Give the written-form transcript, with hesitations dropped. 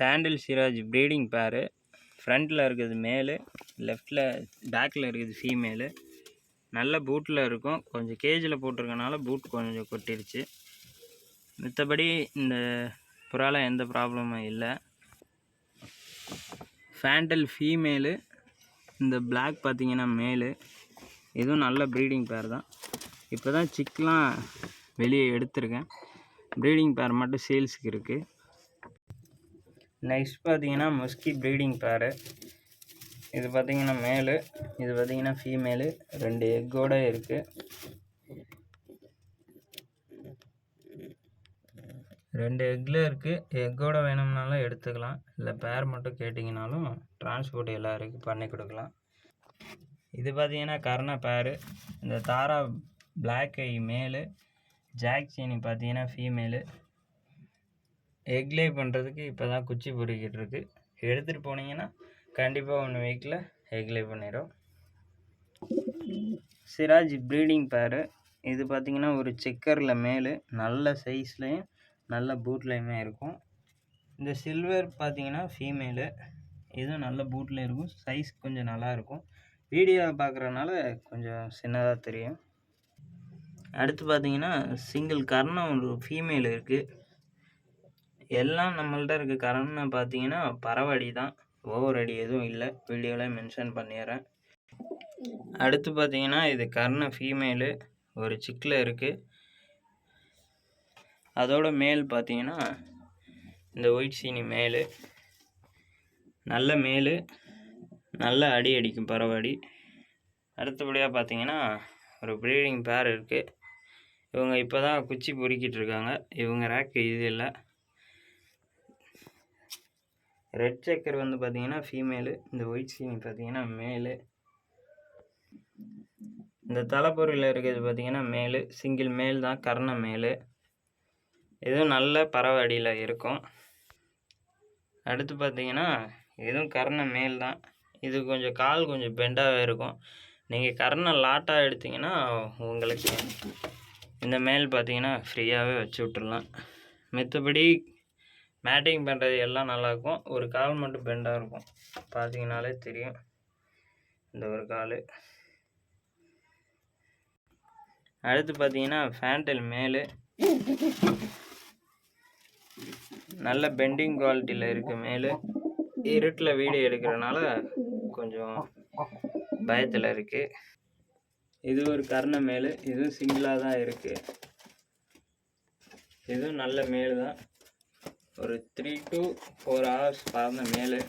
சாண்டில் Siraj breeding பேரு. ஃப்ரண்ட்டில் இருக்குது மேலு, லெஃப்டில் பேக்கில் இருக்குது ஃபீமேலு. நல்ல பூட்டில் இருக்கும். கொஞ்சம் கேஜில் போட்டிருக்கனால பூட் கொஞ்சம் கொட்டிருச்சு. மற்றபடி இந்த புறாவில் எந்த ப்ராப்ளமும் இல்லை. ஃபேண்டல் ஃபீமேலு, இந்த பிளாக் பார்த்திங்கன்னா மேலு. இதுவும் நல்ல ப்ரீடிங் பேர் தான். இப்போ தான் சிக்கெலாம் வெளியே எடுத்திருக்கேன். ப்ரீடிங் பேர் மட்டும் சேல்ஸுக்கு இருக்குது. நெக்ஸ்ட் பார்த்தீங்கன்னா மஸ்கி ப்ரீடிங் பேரு. இது பார்த்தீங்கன்னா மேலு, இது பார்த்தீங்கன்னா ஃபீமேலு. 2 எக்கோடு இருக்குது. 2 எக்கில் இருக்குது. எக்கோட வேணும்னாலும் எடுத்துக்கலாம், இல்லை பேர் மட்டும் கேட்டிங்கனாலும் டிரான்ஸ்போர்ட் எல்லாருக்கும் பண்ணி கொடுக்கலாம். இது பார்த்தீங்கன்னா கர்ண பேரு. இந்த தாரா பிளாக் ஐ மேலு, ஜாக் சீனி பார்த்தீங்கன்னா ஃபீமேலு. எக்லே பண்ணுறதுக்கு இப்போ தான் குச்சி பொறுக்கிட்டு இருக்கு. எடுத்துகிட்டு போனீங்கன்னா கண்டிப்பாக 1 வீக்கில் எக்லே பண்ணிடும். சிராஜ் ப்ரீடிங் பேரு. இது பார்த்திங்கன்னா ஒரு செக்கரில் மேலு, நல்ல சைஸ்லேயும் நல்ல பூட்லேயுமே இருக்கும். இந்த சில்வர் பார்த்திங்கன்னா ஃபீமேலு. இதுவும் நல்ல பூட்டில் இருக்கும். சைஸ் கொஞ்சம் நல்லாயிருக்கும். வீடியோவை பார்க்குறதுனால கொஞ்சம் சின்னதாக தெரியும். அடுத்து பார்த்திங்கன்னா சிங்கிள் கர்ணம் ஒரு ஃபீமேல் இருக்குது. எல்லாம் நம்மள்ட்ட இருக்க கர்ணை பார்த்தீங்கன்னா பறவடி தான், ஓவர் அடி எதுவும் இல்லை. வீடியோவில் மென்ஷன் பண்ணிடுறேன். அடுத்து பார்த்தீங்கன்னா இது கர்ண ஃபீமேலு, ஒரு சிக்கில் இருக்குது. அதோட மேல் பார்த்தீங்கன்னா இந்த ஒயிட் சீனி மேலு. நல்ல மேலு, நல்ல அடி அடிக்கும் பறவடி. அடுத்தபடியாக பார்த்தீங்கன்னா ஒரு ப்ரீடிங் பேர் இருக்குது. இவங்க இப்போ தான் குச்சி பொறுக்கிட்டு இருக்காங்க. இவங்க ரேக்கு இது இல்லை. ரெட் செக்கர் வந்து பார்த்தீங்கன்னா ஃபீமேலு, இந்த ஒயிட் சீனி பார்த்தீங்கன்னா மேலு. இந்த தலைப்பொருளில் இருக்கிறது பார்த்தீங்கன்னா மேலு, சிங்கிள் மேல் தான், கர்ண மேலு. இதுவும் நல்ல பறவடியில் இருக்கும். அடுத்து பார்த்தீங்கன்னா இதுவும் கர்ண மேல் தான். இது கொஞ்சம் கால் கொஞ்சம் பெண்டாகவே இருக்கும். நீங்கள் கர்ண லாட்டாக எடுத்திங்கன்னா உங்களுக்கு இந்த மேல் பார்த்தீங்கன்னா ஃப்ரீயாகவே வச்சு விட்டுடலாம். மற்றபடி மேட்டிங் பண்ணுறது எல்லாம் நல்லாயிருக்கும். ஒரு கால் மட்டும் பெண்டாக இருக்கும், பார்த்தீங்கனாலே தெரியும். இந்த ஒரு கால். அடுத்து பார்த்தீங்கன்னா ஃபேண்டல் மேலு, நல்ல பெண்டிங் குவாலிட்டியில் இருக்குது மேலு. இருட்டில் வீடியோ எடுக்கிறனால கொஞ்சம் பயத்தில் இருக்குது. இது ஒரு கர்ண மேலு. இதுவும் சிங்கிளாக தான் இருக்குது. இதுவும் நல்ல மேலு தான். ஒரு 3 to 4 hours பறந்த மேலு.